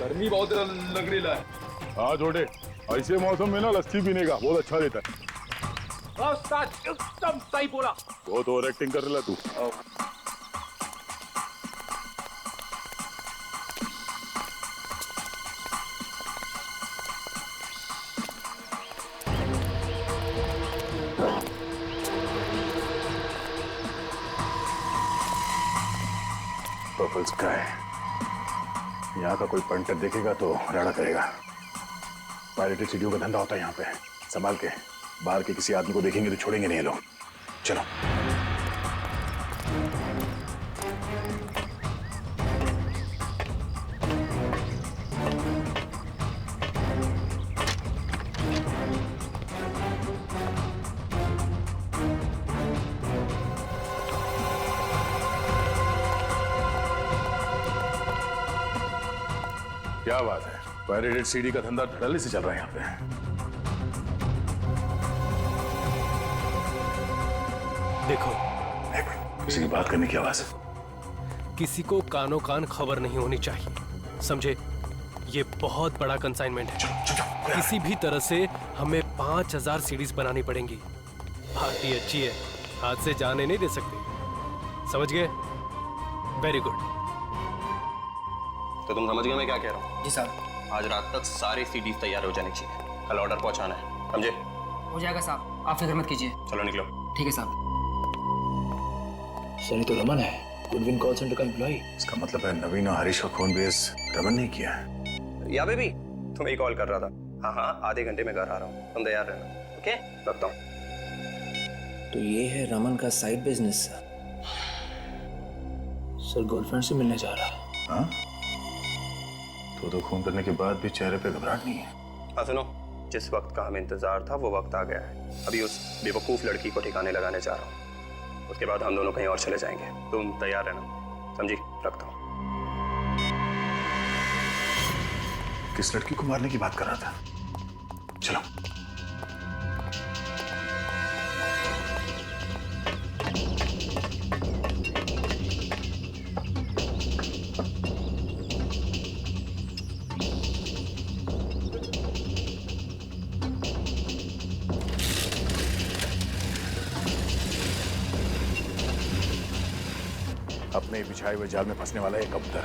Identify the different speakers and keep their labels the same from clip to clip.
Speaker 1: गर्मी बहुत लग रही है।
Speaker 2: हाँ छोटे, ऐसे मौसम में ना लस्सी पीने का बहुत अच्छा रहता है।
Speaker 1: उस्ताद एकदम सही बोला।
Speaker 2: बहुत ओवर एक्टिंग कर रहा तू। पर्पल स्काई, यहाँ का कोई पंटर देखेगा तो राड़ा करेगा। पायरेटेड सीढ़ियों का धंधा होता है यहाँ पे, संभाल के। बाहर के किसी आदमी को देखेंगे तो छोड़ेंगे नहीं लोग। चलो। क्या बात है, पायरेटेड सीढ़ी का धंधा धड़ल्ले से चल रहा है यहाँ पे।
Speaker 3: देखो,
Speaker 2: किसी की बात करने की आवाज है।
Speaker 3: किसी को कानो कान खबर नहीं होनी चाहिए, समझे? ये बहुत बड़ा कंसाइनमेंट है। किसी भी तरह से हमें 5000 सीरीज बनानी पड़ेंगी। पार्टी अच्छी है, हाथ से जाने नहीं दे सकते, समझ गए? Very good.
Speaker 4: तो तुम समझ गए मैं क्या कह रहा हूँ?
Speaker 5: जी साहब।
Speaker 4: आज रात तक सारे सीडीज तैयार हो जाने चाहिए, कल ऑर्डर पहुंचाना है, समझे?
Speaker 5: हो जाएगा साहब, आप फिक्र मत कीजिए।
Speaker 4: चलो निकलो।
Speaker 5: ठीक है साहब।
Speaker 6: सर ये तो रमन है, गुडविन कॉल सेंटर का एम्प्लॉय।
Speaker 2: इसका मतलब है नवीन और हरीश का खून बेस रमन नहीं किया है।
Speaker 4: या बेबी, तुम्हें ही कॉल कर रहा था। हाँ हाँ, आधे घंटे में घर आ रहा हूँ, तुम तैयार रहना। ओके, रखता हूँ।
Speaker 6: तो ये है रमन का साइड बिजनेस। सर गर्लफ्रेंड से मिलने जा रहा है।
Speaker 2: हाँ? तो खून करने के बाद भी चेहरे पे घबराहट नहीं है।
Speaker 4: हाँ सुनो, जिस वक्त का हमें इंतजार था वो वक्त आ गया है। अभी उस बेवकूफ लड़की को ठिकाने लगाने जा रहा हूँ, उसके बाद हम दोनों कहीं और चले जाएंगे। तुम तैयार रहना, समझी? रखता हूँ।
Speaker 2: किस लड़की को मारने की बात कर रहा था? चलो। अपने बिछाए हुए जाल में फंसने वाला एक कबूतर।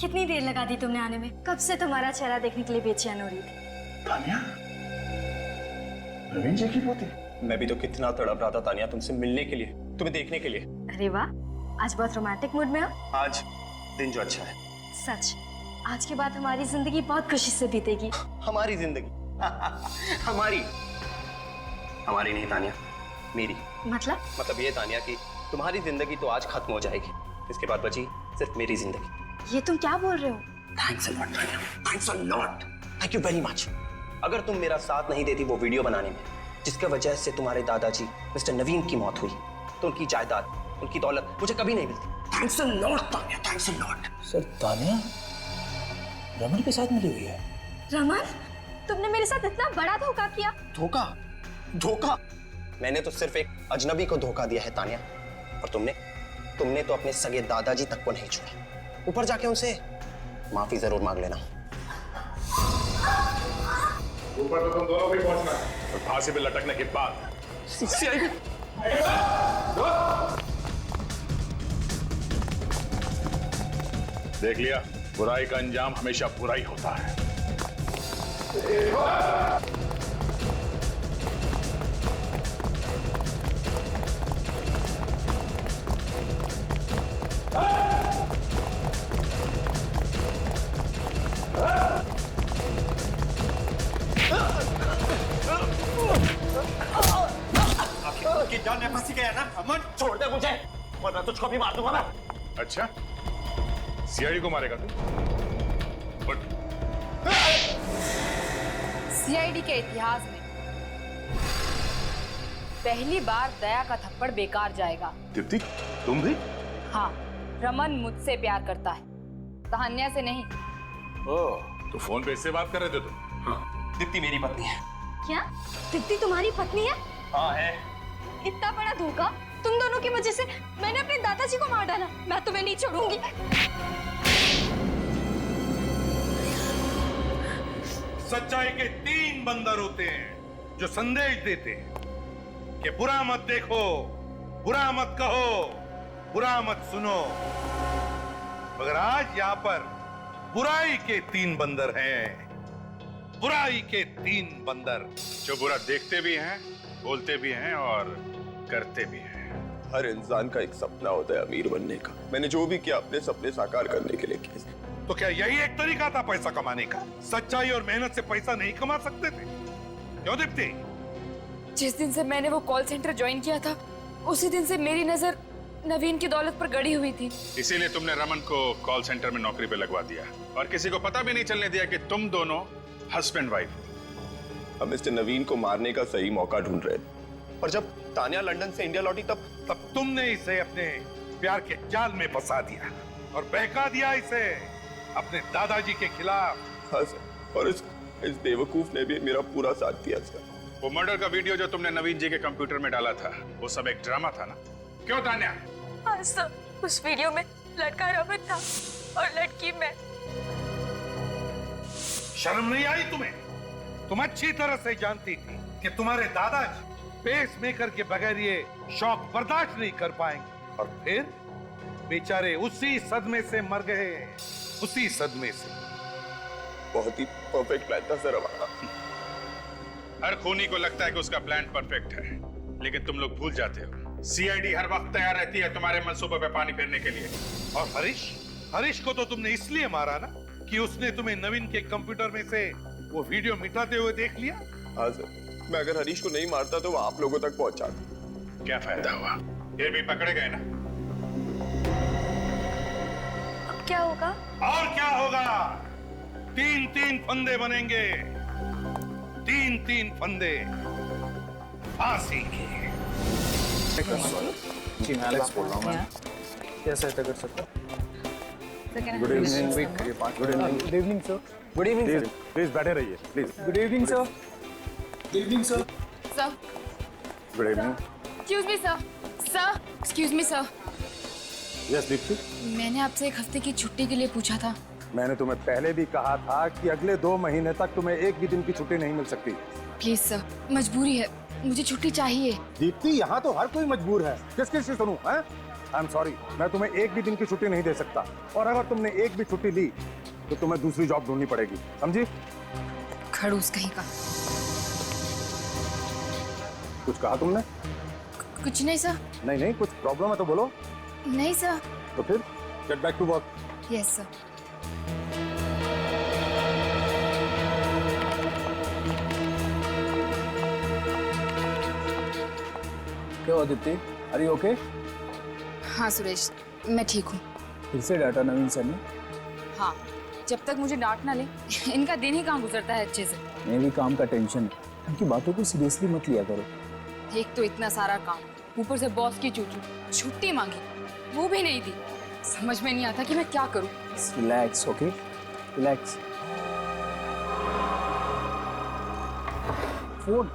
Speaker 7: कितनी देर लगा दी तुमने आने में? कब से तुम्हारा चेहरा देखने के लिए बेचैन हो रही थी।
Speaker 2: तानिया, नवीन जी की पोती।
Speaker 4: मैं भी तो कितना तड़प रहा था तानिया तुमसे मिलने के लिए, तुम्हें देखने के लिए।
Speaker 7: अरे वाह, आज बहुत रोमांटिक मूड में हो।
Speaker 4: आज दिन जो अच्छा है।
Speaker 7: सच, आज के बाद हमारी जिंदगी बहुत खुशी से बीतेगी।
Speaker 4: हमारी जिंदगी हमारी हमारी नहीं तानिया, मेरी। मतलब ये तानिया कि तुम्हारी जिंदगी तो आज खत्म हो जाएगी, इसके बाद बची सिर्फ मेरी जिंदगी।
Speaker 7: ये तुम क्या बोल रहे हो?
Speaker 4: Thanks a lot Tanya, thanks a lot, thank you very much. अगर तुम मेरा साथ नहीं देती वो वीडियो बनाने में, जिसके वजह से तुम्हारे दादाजी मिस्टर नवीन की मौत हुई, तो उनकी जायदाद, उनकी दौलत मुझे कभी नहीं मिलती। Thanks a lot Tanya, thanks a lot.
Speaker 6: Sir Tanya Raman के साथ मिली हुई है।
Speaker 7: रमन, तुमने मेरे साथ इतना बड़ा धोखा किया।
Speaker 4: धोखा? धोखा? मैंने तो सिर्फ एक अजनबी को धोखा दिया है तान्या, और तुमने तो अपने सगे दादाजी तक को नहीं छुआ। ऊपर जाके उनसे माफी जरूर मांग लेना।
Speaker 2: ऊपर तो तुम दोनों भी पहुंचना है, और फांसी पे लटकने के बाद देख लिया, बुराई का अंजाम हमेशा बुरा ही होता है।
Speaker 1: की जान में फंसी गया ना अमन, छोड़ दे मुझे वरना तुझको भी मार दूंगा मैं।
Speaker 2: अच्छा, सीआईडी को मारेगा तू? बट
Speaker 8: सीआईडी के इतिहास में पहली बार दया का थप्पड़ बेकार जाएगा।
Speaker 2: दीप्ति, तुम भी?
Speaker 8: हाँ, रमन मुझसे प्यार करता है, तान्या से नहीं।
Speaker 2: ओह, तो फोन पे इससे बात कर रहे थे तुम?
Speaker 4: हाँ, दीप्ति मेरी पत्नी है।
Speaker 7: क्या दीप्ति तुम्हारी पत्नी है?
Speaker 4: हाँ है।
Speaker 7: इतना बड़ा धोखा, तुम दोनों की वजह से मैंने अपने दादाजी को मार डाला। मैं तुम्हें नहीं छोड़ूंगी।
Speaker 1: सच्चाई के 3 बंदर होते हैं जो संदेश देते हैं कि बुरा मत देखो, बुरा मत कहो, बुरा मत सुनो। मगर आज यहाँ पर बुराई के 3 बंदर हैं, बुराई के 3 बंदर
Speaker 2: जो बुरा देखते भी हैं, बोलते भी हैं और करते भी हैं।
Speaker 9: हर इंसान का एक सपना होता है अमीर बनने का। मैंने जो भी किया अपने सपने साकार करने के लिए किया।
Speaker 1: तो क्या यही एक तरीका था पैसा कमाने का? सच्चाई और मेहनत से पैसा नहीं कमा सकते थे? क्यों दीप्ति?
Speaker 8: जिस दिन से मैंने वो कॉल सेंटर ज्वाइन किया था, उसी दिन से मेरी नजर नवीन की दौलत पर गड़ी हुई थी।
Speaker 2: इसीलिए तुमने रमन को कॉल सेंटर में नौकरी पे लगवा दिया और किसी को पता भी नहीं चलने दिया कि तुम दोनों हस्बैंड वाइफ हो।
Speaker 9: हम मिस्टर नवीन को मारने का सही मौका ढूंढ रहे थे, और जब तान्या लंदन से इंडिया लौटी तब
Speaker 1: तुमने इसे अपने प्यार के जाल में फंसा दिया और बहका दिया इसे अपने दादाजी के खिलाफ।
Speaker 9: हाँ सर, और इस बेवकूफ ने भी मेरा पूरा साथ दिया सर।
Speaker 2: वो मर्डर का वीडियो जो तुमने नवीन जी के कंप्यूटर में डाला था, वो सब एक ड्रामा था ना? क्यों तान्या?
Speaker 8: हाँ सर, उस वीडियो में लड़का रमन था और लड़की मैं।
Speaker 1: शर्म नहीं आई तुम्हें? तुम अच्छी तरह से जानती थी कि तुम्हारे दादाजी पेस मेकर के बगैर ये शौक बर्दाश्त नहीं कर पाएंगे, और फिर बेचारे उसी सदमे से मर गए, उसी सदमे से।
Speaker 9: बहुत ही परफेक्ट प्लान था सर हमारा।
Speaker 2: हर खूनी को लगता है कि उसका प्लान परफेक्ट है, लेकिन तुम लोग भूल जाते हो सीआईडी हर वक्त तैयार रहती है तुम्हारे मंसूबे पे पानी फेरने के लिए।
Speaker 1: और हरीश को तो तुमने इसलिए मारा ना कि उसने तुम्हें नवीन के कंप्यूटर में से वो वीडियो मिटाते हुए देख लिया।
Speaker 9: हाँ सर, मैं अगर हरीश को नहीं मारता तो वो आप लोगों तक पहुंचाता।
Speaker 2: क्या फायदा हुआ? फिर भी पकड़े गए ना।
Speaker 7: अब क्या होगा?
Speaker 1: और क्या होगा? 3-3 फंदे बनेंगे, 3-3 फंदे फांसी के।
Speaker 6: जी मैं एलेक्स बोल रहा हूँ। मैं क्या सहायता कर सकता हूँ?
Speaker 2: Good evening.
Speaker 6: Good evening. Good evening sir. Good evening sir.
Speaker 2: Please बैठे रहिए please.
Speaker 6: Good evening sir. Good evening sir.
Speaker 8: Sir,
Speaker 2: good evening.
Speaker 8: Excuse me sir. Sir, excuse me sir.
Speaker 2: Yes Deepti,
Speaker 8: मैंने आपसे 1 हफ्ते की छुट्टी के लिए पूछा था।
Speaker 10: मैंने तुम्हें पहले भी कहा था कि अगले 2 महीने तक तुम्हें एक भी दिन की छुट्टी नहीं मिल सकती।
Speaker 8: प्लीज सर, मजबूरी है, मुझे छुट्टी चाहिए।
Speaker 10: दीप्ति, यहाँ तो हर कोई मजबूर है, किस किस से सुनूं? हैं? आई एम सॉरी, मैं तुम्हें एक भी दिन की छुट्टी नहीं दे सकता, और अगर तुमने एक भी छुट्टी ली तो तुम्हें दूसरी जॉब ढूंढनी पड़ेगी, समझी?
Speaker 8: खड़ूस कहीं का।
Speaker 10: कुछ कहा तुमने?
Speaker 8: कुछ नहीं सर।
Speaker 10: नहीं, कुछ प्रॉब्लम है तो बोलो।
Speaker 8: नहीं सर।
Speaker 10: तो फिर get back to work.
Speaker 8: Yes sir.
Speaker 6: क्या हुआ दीप्ति? Are you okay?
Speaker 8: हाँ सुरेश, मैं ठीक हूँ।
Speaker 6: फिर से डाटा नवीन सर ने?
Speaker 8: हाँ, जब तक मुझे डांट ना ले इनका दिन ही कहाँ गुजरता है अच्छे से।
Speaker 6: मैं भी काम का टेंशन है, उनकी बातों को सीरियसली मत लिया करो।
Speaker 8: एक तो इतना सारा काम, ऊपर से बॉस की चूचू, छुट्टी मांगी वो भी नहीं दी। समझ में नहीं आता कि मैं क्या करूं।
Speaker 6: Relax, okay, relax. Phone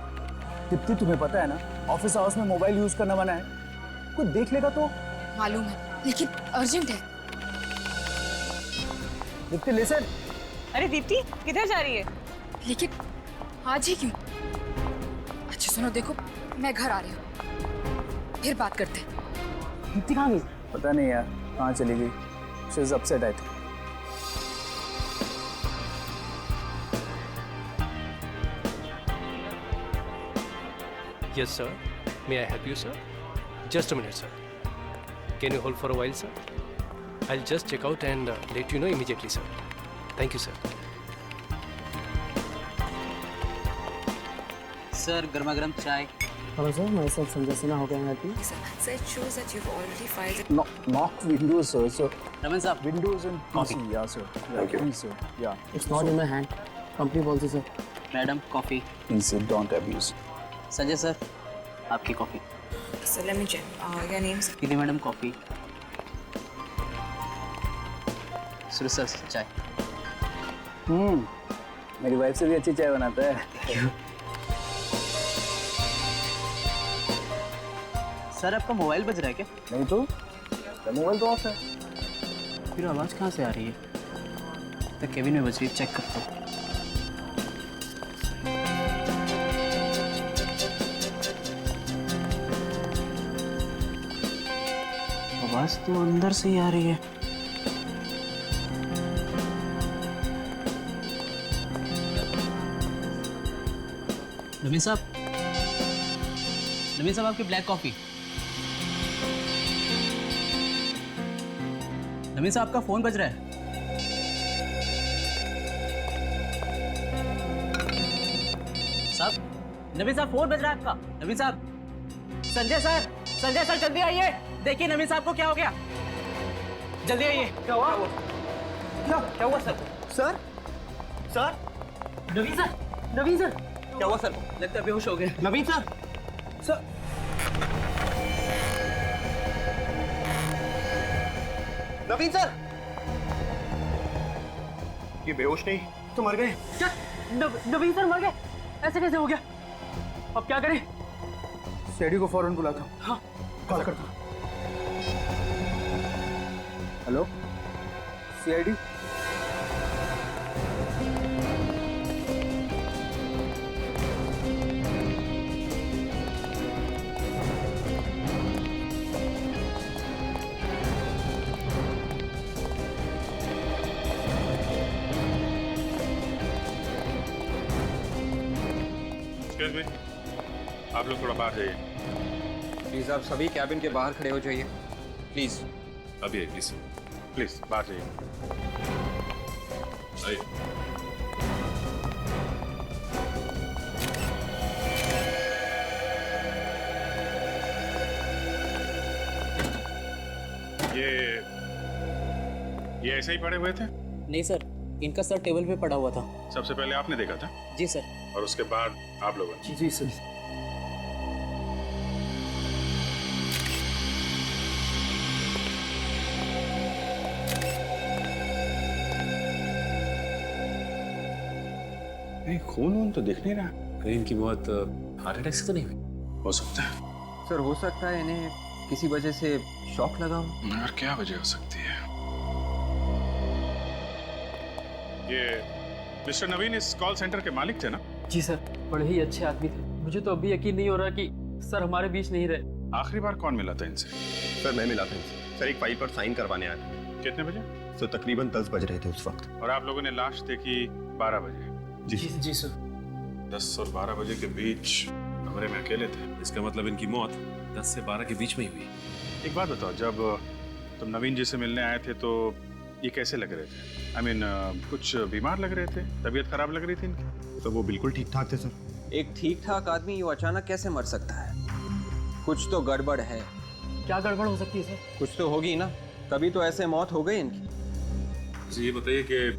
Speaker 6: Deepti, तुम्हें पता है ना ऑफिस आवर्स में मोबाइल यूज करना मना है। कोई देख लेगा तो।
Speaker 8: मालूम है, लेकिन अर्जेंट है।
Speaker 6: दीप्ति लिसन।
Speaker 11: अरे दीप्ति किधर जा रही है?
Speaker 8: लेकिन आज ही क्यों? अच्छा सुनो, देखो मैं घर आ रही हूँ, फिर बात करते हैं।
Speaker 6: दीप्ति कहाँ गई? पता नहीं यार, कहाँ चली गई। She is upset I think.
Speaker 3: Yes, sir. May I help you, sir? Just a minute, sir. Can you hold for a while, sir? I'll just check out and let you know immediately, sir. Thank you, sir.
Speaker 5: Sir गर्मा गर्म चाय।
Speaker 6: Hello sir, मैं सब संजय सिन्हा हो गया हैं।
Speaker 8: Sir, it shows that you've already filed it.
Speaker 6: Not Windows, sir. So
Speaker 5: Raman साहब
Speaker 6: Windows and PC, yeah, sir.
Speaker 9: Thank you.
Speaker 6: Please, sir. Yeah.
Speaker 5: It's not in my hand, company policy sir. Madam coffee.
Speaker 6: Please, sir, don't abuse.
Speaker 5: Sanjay sir आपकी coffee.
Speaker 8: So let me check. Your name's
Speaker 5: दीदी madam coffee. Suresh sir चाय।
Speaker 6: मेरी wife से भी अच्छी चाय बनाता है।
Speaker 5: सर आपका मोबाइल बज रहा है क्या?
Speaker 6: नहीं तो मोबाइल तो ऑफ है।
Speaker 5: फिर आवाज़ कहाँ से आ रही है? तो केबिन में बज रही है, चेक करता हूँ। आवाज़ तो अंदर से ही आ रही है। नवीन साहब आपकी ब्लैक कॉफी। नवीन साहब आपका फोन बज रहा है। साहब नवीन साहब फोन बज रहा है आपका। नवीन साहब, संजय सर जल्दी आइए, देखिए नवीन साहब को क्या हो गया, जल्दी आइए। क्या हुआ सर? नवीन सर क्या हुआ सर? लगता है बेहोश हो गए। नवीन सर
Speaker 4: नवीन सर, ये बेहोश नहीं तो मर गए।
Speaker 5: क्या नवीन सर मर गए? ऐसे कैसे हो गया? अब क्या करें?
Speaker 6: सीआईडी को फौरन बुलाता हूँ।
Speaker 5: हाँ
Speaker 6: कॉल करता हूँ। Hello CID.
Speaker 1: आप लोग थोड़ा बाहर जाइए।
Speaker 4: प्लीज आप सभी कैबिन के बाहर खड़े हो जाइए प्लीज।
Speaker 1: अभी है प्लीज, प्लीज बाहर जाइए। आइए। ये ऐसे ही पड़े हुए थे?
Speaker 5: नहीं सर, इनका सर टेबल पे पड़ा हुआ था।
Speaker 1: सबसे पहले आपने देखा था?
Speaker 5: जी सर।
Speaker 1: और उसके बाद आप लोगों ने?
Speaker 6: जी सर।
Speaker 2: नहीं, खून वून तो दिख नहीं रहा।
Speaker 3: कहीं इनकी मौत हार्ट अटैक से तो नहीं हुई?
Speaker 2: हो सकता है।
Speaker 4: सर हो सकता है इन्हें किसी वजह से शॉक लगा हो।
Speaker 2: और क्या वजह हो सकती है?
Speaker 1: ये मिस्टर नवीन इस कॉल सेंटर के मालिक थे ना?
Speaker 5: जी सर, बड़े ही अच्छे आदमी थे। मुझे तो अभी यकीन नहीं हो रहा कि सर हमारे बीच नहीं रहे।
Speaker 1: आखिरी बार कौन मिला था इनसे?
Speaker 9: सर मैं मिला था इनसे। सर एक फाइल पर साइन करवाने आया था।
Speaker 1: कितने बजे?
Speaker 9: सर तकरीबन 10 बज रहे थे उस वक्त।
Speaker 1: और आप लोगों ने लाश देखी 12 बजे?
Speaker 5: जी सर।
Speaker 1: 10 और 12 बजे के बीच कमरे में अकेले थे।
Speaker 3: इसका मतलब इनकी मौत 10 से 12 के बीच में ही हुई।
Speaker 1: एक बात बताओ, जब तुम नवीन जी से मिलने आए थे तो ये कैसे लग रहे थे? I mean, कुछ बीमार लग रहे थे? तबीयत खराब लग रही थी इनकी?
Speaker 9: तो वो बिल्कुल ठीक ठाक थे सर।
Speaker 4: एक ठीक ठाक आदमी यूं अचानक कैसे मर सकता है? कुछ तो गड़बड़ है।
Speaker 5: क्या गड़बड़ हो सकती है सर?
Speaker 4: कुछ तो होगी ना, तभी तो ऐसे मौत हो गई इनकी।
Speaker 1: मुझे ये बताइए कि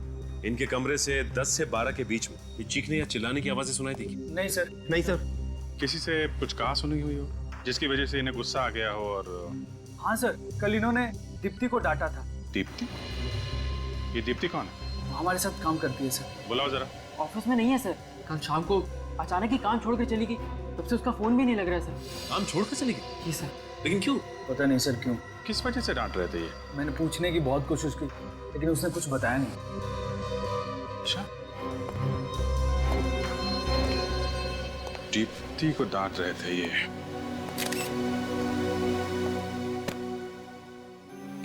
Speaker 12: इनके कमरे से 10 से 12 के बीच में ये चीखने या चिल्लाने की आवाजें सुनाई थी?
Speaker 6: नहीं सर।
Speaker 4: नहीं सर।
Speaker 2: किसी से कुछ कहा सुनी हुई हो जिसकी वजह से इन्हें गुस्सा आ गया हो? और
Speaker 6: हाँ सर, कल इन्होंने दीप्ति को डांटा था।
Speaker 2: दीप्ति? ये दीप्ति कौन है?
Speaker 6: वो हमारे साथ काम करती है सर।
Speaker 2: बुलाओ जरा।
Speaker 5: ऑफिस में नहीं है सर, कल शाम को अचानक ही काम छोड़ कर चली गई, तब से उसका फोन भी नहीं लग रहा है सर।
Speaker 12: काम छोड़ कर चली गई?
Speaker 5: जी सर।
Speaker 12: लेकिन क्यों?
Speaker 6: पता नहीं सर क्यों।
Speaker 2: किस वजह से डांट रहे थे ये?
Speaker 6: मैंने पूछने की बहुत कोशिश की लेकिन उसने कुछ बताया नहीं।
Speaker 2: अच्छा, दीप्ति को डांट रहे थे ये।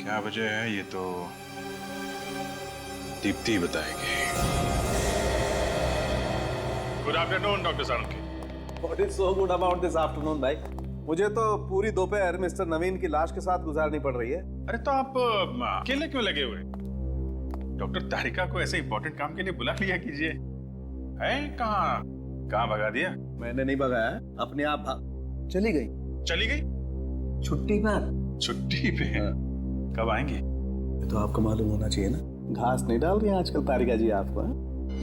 Speaker 2: क्या वजह है ये तो दीप्ति बताएगी। Good afternoon doctor Salunkhe.
Speaker 13: What is so good about this afternoon, भाई? मुझे तो पूरी दोपहर मिस्टर नवीन की लाश के साथ गुजारनी पड़ रही है।
Speaker 2: अरे तो आप अकेले क्यों लगे हुए? डॉक्टर तारिका को ऐसे इंपॉर्टेंट काम के लिए बुला लिया कीजिए। है कहाँ भगा दिया?
Speaker 13: मैंने नहीं भगाया, अपने आप चली गई।
Speaker 2: चली गई?
Speaker 13: छुट्टी पर।
Speaker 2: छुट्टी पे? कब आएंगी?
Speaker 13: तो आपको मालूम होना चाहिए ना, घास नहीं डाल रही आजकल तारिका जी आपको।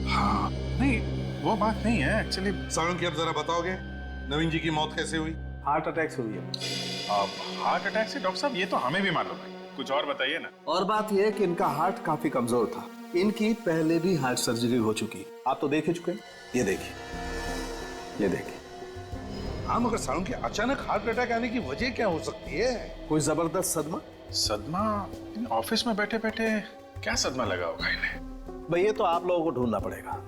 Speaker 2: हाँ, नहीं वो बात नहीं है एक्चुअली।
Speaker 1: साळुंखे, अब जरा बताओगे नवीन जी की मौत कैसे हुई?
Speaker 13: हार्ट अटैक से हुई है।
Speaker 2: अब हार्ट अटैक से? डॉक्टर साहब ये तो हमें भी मालूम है, कुछ और बताइए ना।
Speaker 13: और बात यह है कि इनका हार्ट काफी कमजोर था, इनकी पहले भी हार्ट सर्जरी हो चुकी। आप तो देख ही चुके हैं। ये देखिए, ये देखिए।
Speaker 1: हाँ, मगर साळुंखे अचानक हार्ट अटैक आने की वजह क्या हो सकती है?
Speaker 13: कोई जबरदस्त सदमा।
Speaker 2: सदमा? ऑफिस में बैठे बैठे क्या सदमा लगा होगा इन्हें?
Speaker 13: भाई ये तो आप लोगों को ढूंढना पड़ेगा।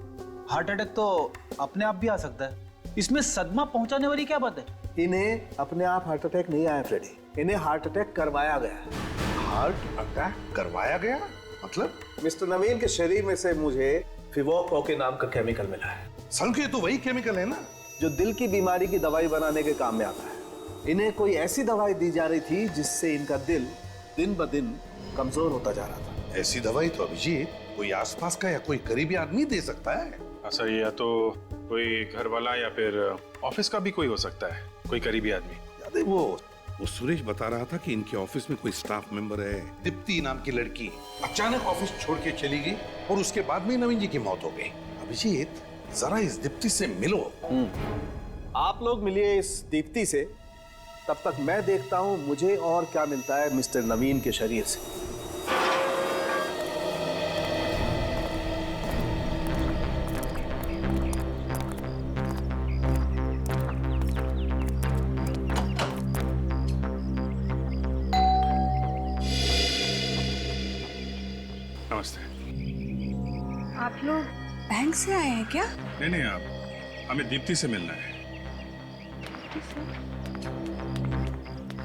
Speaker 6: हार्ट अटैक तो अपने आप भी आ सकता है, इसमें सदमा पहुंचाने वाली क्या बात है?
Speaker 13: इन्हें अपने आप हार्ट अटैक नहीं आया फ्रेडी, इन्हें हार्ट अटैक करवाया गया।
Speaker 1: हार्ट अटैक करवाया गया? मतलब?
Speaker 13: मिस्टर नवीन के शरीर में से मुझे फिवोको के नाम का केमिकल मिला है।
Speaker 1: साळुंखे, तो वही केमिकल है ना
Speaker 13: जो दिल की बीमारी की दवाई बनाने के काम में आता है। इन्हें कोई ऐसी दवाई दी जा रही थी जिससे इनका दिल दिन ब दिन कमजोर होता जा रहा था।
Speaker 1: ऐसी दवाई तो अभिजीत कोई आसपास का या कोई करीबी आदमी दे सकता है।
Speaker 2: ऐसा या तो कोई घर वाला या फिर ऑफिस का भी कोई हो सकता है, कोई करीबी आदमी।
Speaker 1: याद है वो सुरेश बता रहा था कि इनके ऑफिस में कोई स्टाफ मेंबर है, दीप्ति नाम की लड़की, अचानक ऑफिस छोड़ के चली गई और उसके बाद में नवीन जी की मौत हो गई। अभिजीत, जरा इस दीप्ति से मिलो।
Speaker 13: आप लोग मिलिए इस दीप्ति से, तब तक मैं देखता हूं मुझे और क्या मिलता है मिस्टर नवीन के शरीर से।
Speaker 2: नमस्ते।
Speaker 11: आप लोग बैंक से आए हैं क्या?
Speaker 2: नहीं, आप हमें दीप्ति से मिलना है।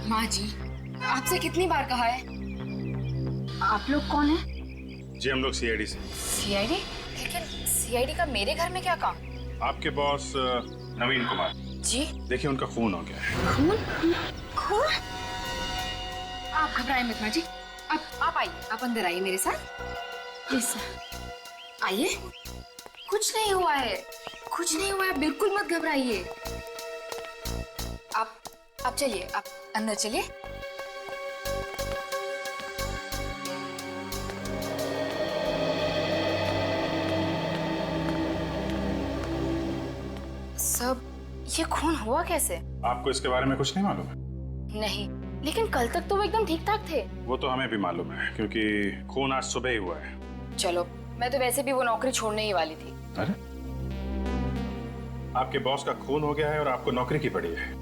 Speaker 8: माँ जी, आपसे कितनी बार कहा है? आप लोग कौन हैं?
Speaker 2: जी हम लोग सीआईडी से।
Speaker 8: सीआईडी? लेकिन सीआईडी का मेरे घर में क्या काम?
Speaker 2: आपके बॉस नवीन कुमार
Speaker 8: जी,
Speaker 2: देखिए उनका खून हो गया है।
Speaker 8: खून? आप घबराएं मत माँ जी, आप आइए, आप अंदर आइए मेरे साथ प्लीज। आइए, कुछ नहीं हुआ है, कुछ नहीं हुआ है, बिल्कुल मत घबराइए। आप चलिए, आप अंदर चलिए। सब ये खून हुआ कैसे?
Speaker 2: आपको इसके बारे में कुछ नहीं मालूम है?
Speaker 8: नहीं, लेकिन कल तक तो वो एकदम ठीक ठाक थे।
Speaker 2: वो तो हमें भी मालूम है क्योंकि खून आज सुबह ही हुआ है।
Speaker 8: चलो, मैं तो वैसे भी वो नौकरी छोड़ने ही वाली थी।
Speaker 2: अरे, आपके बॉस का खून हो गया है और आपको नौकरी की पड़ी है,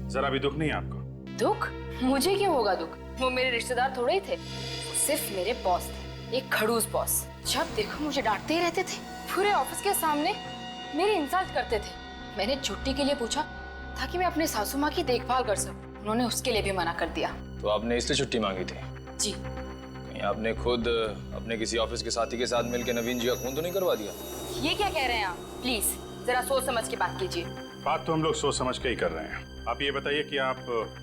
Speaker 2: जरा भी दुख नहीं है आपको?
Speaker 8: दुख? मुझे क्यों होगा दुख? वो मेरे रिश्तेदार थोड़े ही थे, सिर्फ मेरे बॉस थे, एक खड़ूस बॉस। जब देखो मुझे डांटते ही रहते थे, पूरे ऑफिस के सामने मेरी इंसल्ट करते थे। मैंने छुट्टी के लिए पूछा ताकि मैं अपने सासू माँ की देखभाल कर सकूं, उन्होंने उसके लिए भी मना कर दिया।
Speaker 14: तो आपने इसलिए छुट्टी मांगी थी?
Speaker 8: जी।
Speaker 14: कहीं आपने खुद अपने किसी ऑफिस के साथी के साथ मिलकर नवीन जी का खून तो नहीं करवा दिया?
Speaker 8: ये क्या कह रहे हैं आप? प्लीज जरा सोच समझ के बात कीजिए।
Speaker 2: बात तो हम लोग सोच समझ के ही कर रहे हैं। आप ये बताइए कि आप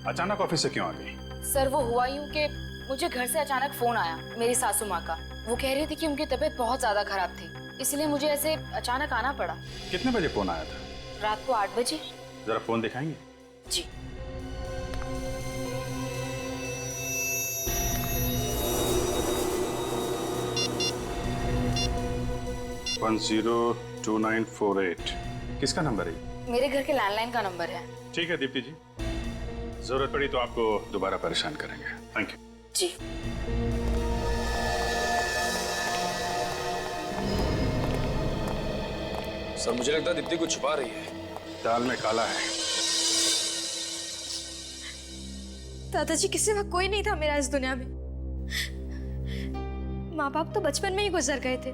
Speaker 2: अचानक ऑफिस से क्यों आ गई?
Speaker 8: सर, वो हुआ यूं कि मुझे घर से अचानक फोन आया मेरी सासू माँ का। वो कह रही थी कि उनकी तबीयत बहुत ज्यादा खराब थी, इसलिए मुझे ऐसे अचानक आना पड़ा।
Speaker 2: कितने बजे फोन आया था?
Speaker 8: रात को 8 बजे।
Speaker 2: जरा फोन दिखाएंगे?
Speaker 8: जी।
Speaker 2: 102948 किसका नंबर है?
Speaker 8: मेरे घर के लैंडलाइन का नंबर है।
Speaker 2: ठीक है दीप्ति जी, जरूरत पड़ी तो आपको दोबारा परेशान करेंगे। Thank you
Speaker 8: ji.
Speaker 14: सर मुझे लगता है दीप्ति कुछ छुपा रही है।
Speaker 2: दाल में काला है।
Speaker 7: दादाजी के सिवा कोई नहीं था मेरा इस दुनिया में। माँ बाप तो बचपन में ही गुजर गए थे।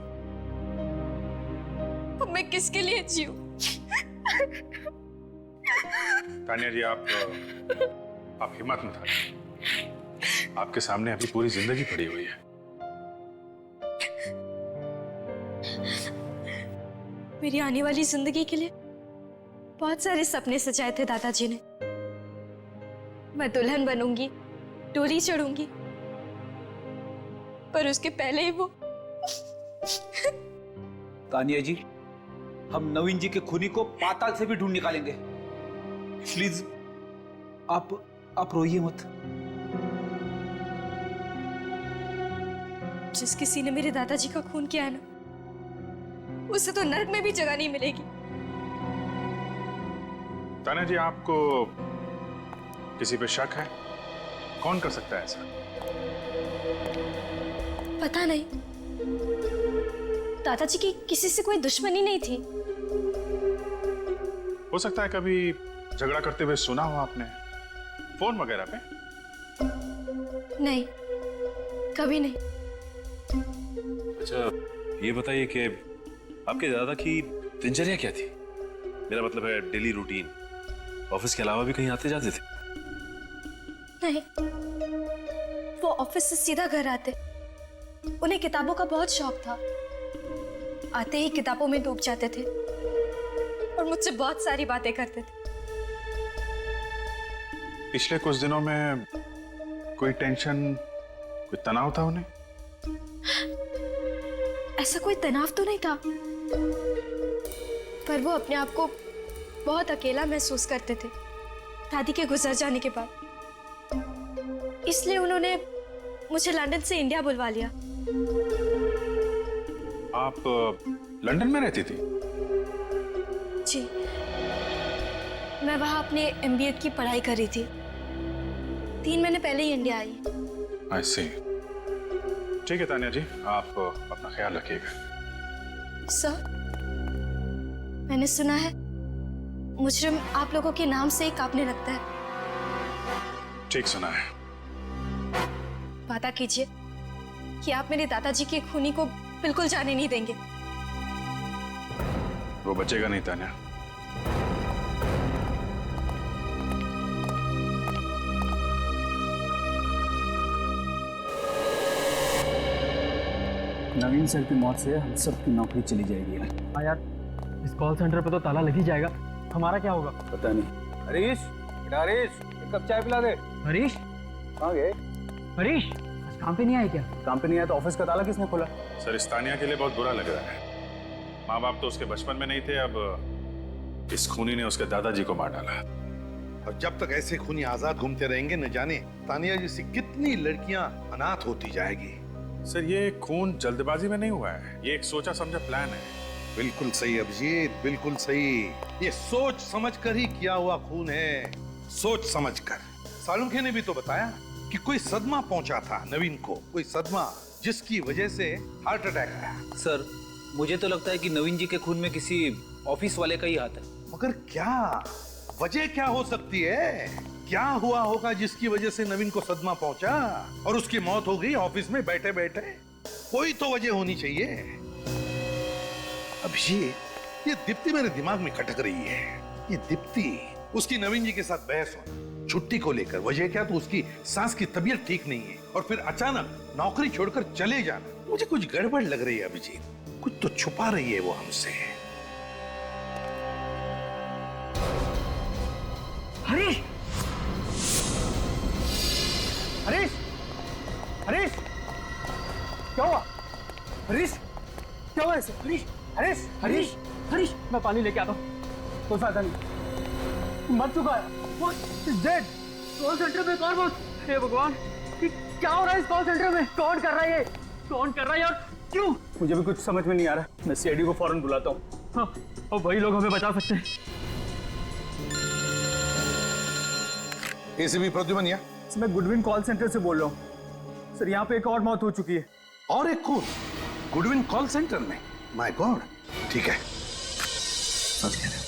Speaker 7: अब मैं किसके लिए जीऊं?
Speaker 2: तानिया जी, आप हिम्मत मत हारिए। आपके सामने अभी पूरी जिंदगी पड़ी हुई है।
Speaker 7: मेरी आने वाली जिंदगी के लिए बहुत सारे सपने सजाए थे दादाजी ने। मैं दुल्हन बनूंगी, डोली चढ़ूंगी, पर उसके पहले ही वो।
Speaker 6: तानिया जी, हम नवीन जी के खूनी को पाताल से भी ढूंढ निकालेंगे। प्लीज आप रोइए मत।
Speaker 7: जिस किसी ने मेरे दादाजी का खून किया है ना, उसे तो नर्क में भी जगह नहीं मिलेगी।
Speaker 2: तानिया जी, आपको किसी पे शक है? कौन कर सकता है ऐसा?
Speaker 7: पता नहीं, दादाजी की किसी से कोई दुश्मनी नहीं थी।
Speaker 2: हो सकता है कभी झगड़ा करते हुए सुना हो आपने, फोन वगैरह पे?
Speaker 7: नहीं, कभी नहीं।
Speaker 12: अच्छा ये बताइए कि आपके दादा की दिनचर्या क्या थी? मेरा मतलब है डेली रूटीन। ऑफिस के अलावा भी कहीं आते जाते थे?
Speaker 7: नहीं, वो ऑफिस से सीधा घर आते। उन्हें किताबों का बहुत शौक था। आते ही किताबों में डूब जाते थे और मुझसे बहुत सारी बातें करते थे।
Speaker 2: पिछले कुछ दिनों में कोई टेंशन, कोई तनाव था उन्हें?
Speaker 7: ऐसा कोई तनाव तो नहीं था, पर वो अपने आप को बहुत अकेला महसूस करते थे दादी के गुजर जाने के बाद। इसलिए उन्होंने मुझे लंदन से इंडिया बुलवा लिया।
Speaker 2: आप लंदन में रहती थी?
Speaker 7: जी, मैं वहां अपने MBA की पढ़ाई कर रही थी। 3 महीने पहले ही इंडिया आई।
Speaker 2: I see। ठीक है तानिया जी, आप अपना ख्याल रखिएगा।
Speaker 7: सर, मैंने सुना है मुजरिम आप लोगों के नाम से ही कांपने लगता है।
Speaker 2: ठीक सुना है।
Speaker 7: वादा कीजिए कि आप मेरे दादाजी के खूनी को बिल्कुल जाने नहीं देंगे।
Speaker 2: वो बचेगा नहीं तानिया।
Speaker 6: नवीन सर की मौत से हम सबकी नौकरी चली जाएगी।
Speaker 5: हाँ यार, इस कॉल सेंटर पे तो ताला लग ही जाएगा। हमारा क्या होगा?
Speaker 6: पता नहीं। हरीश, बेटा हरीश, एक कप चाय पिला दे।
Speaker 5: हरीश
Speaker 6: कहाँ गए?
Speaker 5: हरीश आज काम पे नहीं आए क्या?
Speaker 6: काम पे नहीं आया तो ऑफिस का ताला किसने खोला?
Speaker 2: सर, इस तानिया के लिए बहुत बुरा लग रहा है। माँ बाप तो उसके बचपन में नहीं थे, अब इस खूनी ने उसके दादाजी को मार डाला।
Speaker 1: और जब तक ऐसे खूनी आजाद घूमते रहेंगे, न जाने तानिया जैसी कितनी लड़कियां अनाथ होती जाएगी।
Speaker 2: सर, ये खून जल्दबाजी में नहीं हुआ है, ये एक सोचा समझा प्लान है।
Speaker 1: बिल्कुल सही अभिजीत, बिल्कुल सही। ये सोच समझकर ही किया हुआ खून है, सोच समझकर। सालुंखे ने भी तो बताया कि कोई सदमा पहुंचा था नवीन को, कोई सदमा जिसकी वजह से हार्ट अटैक आया।
Speaker 6: सर, मुझे तो लगता है कि नवीन जी के खून में किसी ऑफिस वाले का ही हाथ है।
Speaker 1: मगर क्या वजह क्या हो सकती है? क्या हुआ होगा जिसकी वजह से नवीन को सदमा पहुंचा और उसकी मौत हो गई ऑफिस में बैठे बैठे? कोई तो वजह होनी चाहिए। अभिजीत, ये दीप्ति मेरे दिमाग में खटक रही है। ये दीप्ति, उसकी नवीन जी के साथ बहस होना, छुट्टी को लेकर। वजह क्या? तो उसकी सास की तबीयत ठीक नहीं है और फिर अचानक नौकरी छोड़कर चले जाना। मुझे कुछ गड़बड़ लग रही है अभिजीत, कुछ तो छुपा रही है वो हमसे।
Speaker 5: हरीश, हरीश, हरीश, क्या हुआ? हरीश, क्या हुआ ऐसे? हरीश, हरीश, हरीश, हरीश, मैं पानी लेके आता हूँ। कोई फायदा नहीं, मर चुका है। What is dead? Call centre में कौन बोल? हे भगवान, क्या हो रहा है इस कॉल सेंटर में? कौन कर रहा है ये? कौन कर रहा है यार? क्यों?
Speaker 6: मुझे भी कुछ समझ में नहीं आ रहा। मैं सीआईडी को फौरन बुलाता हूँ। हाँ, और वही लोग हमें बचा सकते हैं।
Speaker 10: एसीपी प्रद्युमन,
Speaker 6: मैं गुडविन कॉल सेंटर से बोल रहा हूँ सर। यहाँ पे एक और मौत हो चुकी है।
Speaker 10: और एक खून गुडविन कॉल सेंटर में? My God. ठीक है,
Speaker 4: सच कह रहे हो,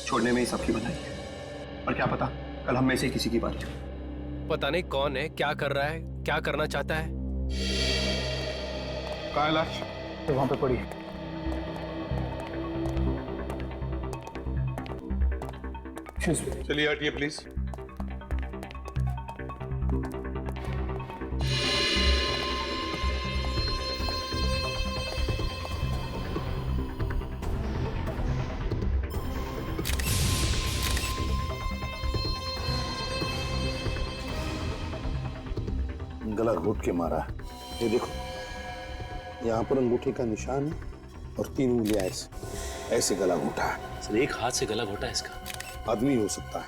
Speaker 4: छोड़ने में ही सबकी भलाई है। और क्या पता कल हम में से किसी की बारी हो।
Speaker 3: पता नहीं कौन है, क्या कर रहा है, क्या करना चाहता है।
Speaker 10: कहाँ है लाश?
Speaker 6: तो वहां पे पड़ी है।
Speaker 1: चलिए हटिए प्लीज।
Speaker 10: गला घोट के मारा है। ये देखो, यहाँ पर अंगूठे का निशान है और 3 उंगलियां ऐसे गला घोटा है।
Speaker 12: सर एक हाथ से गला घोटा है इसका।
Speaker 10: आदमी हो सकता है,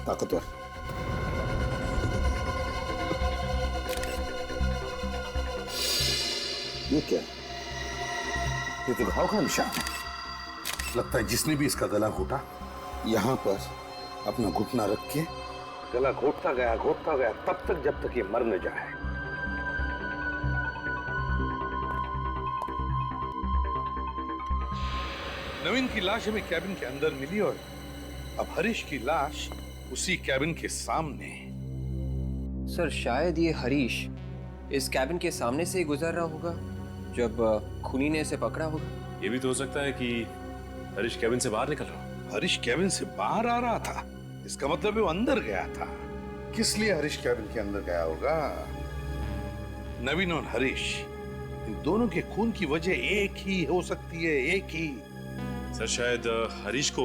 Speaker 10: ताकतवर। ये क्या है? ये तो घाव का निशान है। लगता है जिसने भी इसका गला घोटा, यहाँ पर अपना घुटना रख के गला घोटता गया तब तक जब तक ये मर न जाए।
Speaker 1: नवीन की लाश हमें कैबिन के अंदर मिली और अब हरीश की लाश उसी कैबिन के सामने।
Speaker 4: सर शायद ये हरीश इस कैबिन के सामने से ही गुजर रहा होगा जब खूनी ने इसे पकड़ा होगा।
Speaker 12: ये भी तो हो सकता है कि हरीश कैबिन से बाहर निकल रहा हो।
Speaker 1: हरीश कैबिन से बाहर आ रहा था, इसका मतलब है वो अंदर गया था।
Speaker 10: किस लिए हरीश कैबिन के अंदर गया होगा?
Speaker 1: नवीन और हरीश, इन दोनों के खून की वजह एक ही हो सकती है, एक ही।
Speaker 12: सर शायद हरीश को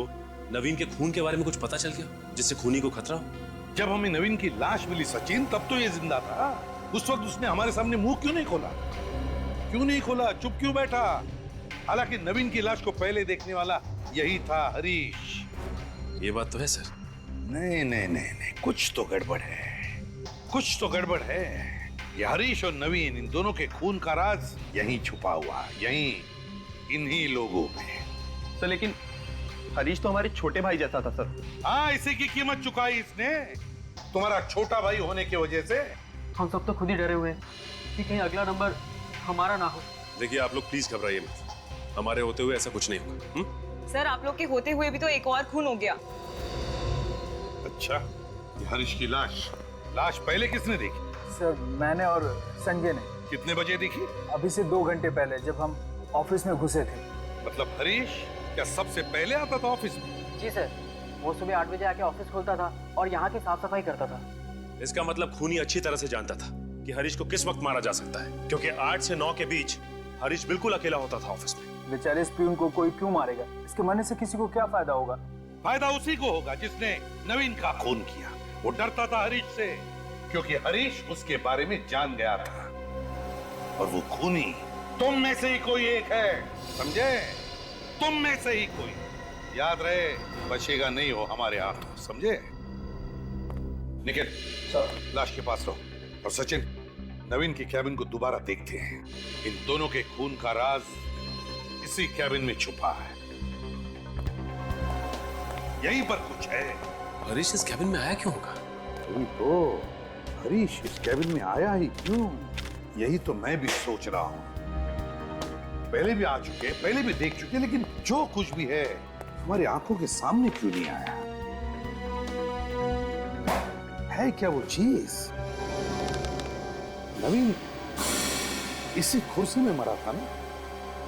Speaker 12: नवीन के खून के बारे में कुछ पता चल गया जिससे खूनी को खतरा हो।
Speaker 1: जब हमें नवीन की लाश मिली सचिन, तब तो ये जिंदा था। उस वक्त उसने हमारे सामने मुंह क्यों नहीं खोला? क्यों नहीं खोला? चुप क्यों बैठा? हालांकि नवीन की लाश को पहले देखने वाला यही था, हरीश।
Speaker 12: ये बात तो है सर।
Speaker 1: नहीं, कुछ तो गड़बड़ है, कुछ तो गड़बड़ है। ये हरीश और नवीन, इन दोनों के खून का राज यहीं छुपा हुआ, यहीं इन्हीं लोगों में।
Speaker 4: सर लेकिन हरीश तो हमारे छोटे भाई जैसा था सर।
Speaker 1: हाँ, इसी की कीमत चुकाई इसने, तुम्हारा छोटा भाई होने की वजह से।
Speaker 5: हम सब तो खुद ही डरे हुए हैं कि कहीं अगला नंबर हमारा ना हो।
Speaker 12: देखिए आप लोग प्लीज घबराइए मत। हमारे होते हुए ऐसा कुछ नहीं होगा।
Speaker 15: सर आप लोग के होते हुए भी तो एक और खून हो गया।
Speaker 1: अच्छा, ये हरीश की लाश पहले किसने देखी?
Speaker 6: सर मैंने और संजय ने।
Speaker 1: कितने बजे देखी?
Speaker 6: अभी से 2 घंटे पहले, जब हम ऑफिस में घुसे थे।
Speaker 1: मतलब हरीश क्या सबसे पहले आता था ऑफिस में?
Speaker 5: जी सर, वो सुबह 8 बजे आके ऑफिस खोलता था और यहाँ की साफ सफाई करता था।
Speaker 12: इसका मतलब खूनी अच्छी तरह से जानता था कि हरीश को किस वक्त मारा जा सकता है, क्योंकि 8 से 9 के बीच हरीश बिल्कुल अकेला होता था ऑफिस में।
Speaker 6: बेचारे इस प्यून को कोई क्यों मारेगा? इसके मरने से किसी को क्या फायदा होगा?
Speaker 1: फायदा उसी को होगा जिसने नवीन का खून किया। वो डरता था हरीश से, क्योंकि हरीश उसके बारे में जान गया था। और वो खूनी तुम में से ही कोई एक है, समझे? तुम में से ही कोई। याद रहे, बचेगा नहीं हो हमारे हाथ, समझे? निखिल, लाश के पास रहो। और सचिन, नवीन की कैबिन को दोबारा देखते हैं। इन दोनों के खून का राज इसी कैबिन में छुपा है, यहीं पर कुछ है।
Speaker 12: हरीश इस कैबिन में आया क्यों होगा?
Speaker 10: वही तो, हरीश इस कैबिन में आया ही क्यों? यही तो मैं भी सोच रहा हूं। पहले भी आ चुके, पहले भी देख चुके, लेकिन जो कुछ भी है हमारी आंखों के सामने क्यों नहीं आया? है क्या वो चीज? नवीन इसी कुर्सी में मरा था ना?